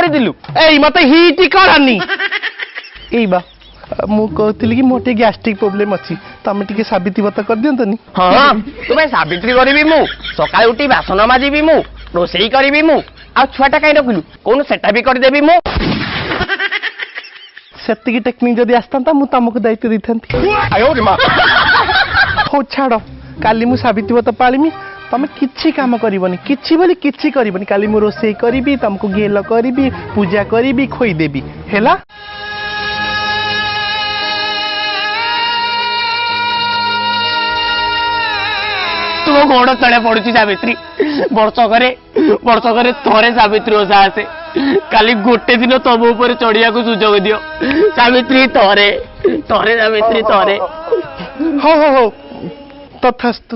କରିଥିଲୁ ଏଇ ମତେ ହିଟ୍ କରନି ଏଇ ବା ମୁଁ କହୁଥିଲି କି ମୋର ଟିକେ ଗ୍ୟାଷ୍ଟ୍ରିକ୍ ପ୍ରୋବ୍ଲେମ ଅଛି ତମେ ଟିକେ ସାବିତ୍ରୀ ବ୍ରତ କରିଦିଅନ୍ତନି। ହଁ ତୁ ପାଇଁ ସାବିତ୍ରୀ କରିବି ମୁଁ ସକାଳେ ଉଠି ବାସନ ମାଜିବି ମୁଁ ରୋଷେଇ କରିବି ମୁଁ ଆଉ ଛୁଆଟା କାଇଁ ରଖିଲୁ କହୁନୁ ସେଟା ବି କରିଦେବି ମୁଁ। ସେତିକି ଟେକ୍ନିକ୍ ଯଦି ଆସିଥାନ୍ତା ମୁଁ ତମକୁ ଦାୟିତ୍ୱ ଦେଇଥାନ୍ତି। ହଉ ଛାଡ଼ କାଲି ମୁଁ ସାବିତ୍ରୀ ବ୍ରତ ପାଳିମି ତମେ କିଛି କାମ କରିବନି କିଛି ବୋଲି କିଛି କରିବନି କାଲି ମୁଁ ରୋଷେଇ କରିବି ତମକୁ ଗେଲ କରିବି ପୂଜା କରିବି ଖୋଇଦେବି ହେଲା। ତୁ ଗୋଡ଼ ତଳେ ପଡୁଛି ସାବିତ୍ରୀ ବର୍ଷକରେ ଥରେ ସାବିତ୍ରୀ ଓଷା ଆସେ କାଲି ଗୋଟେ ଦିନ ତମ ଉପରେ ଚଢିବାକୁ ସୁଯୋଗ ଦିଅ ସାବିତ୍ରୀ ଥରେ ସାବିତ୍ରୀ ଥରେ। ହଉ ତଥାସ୍ତୁ।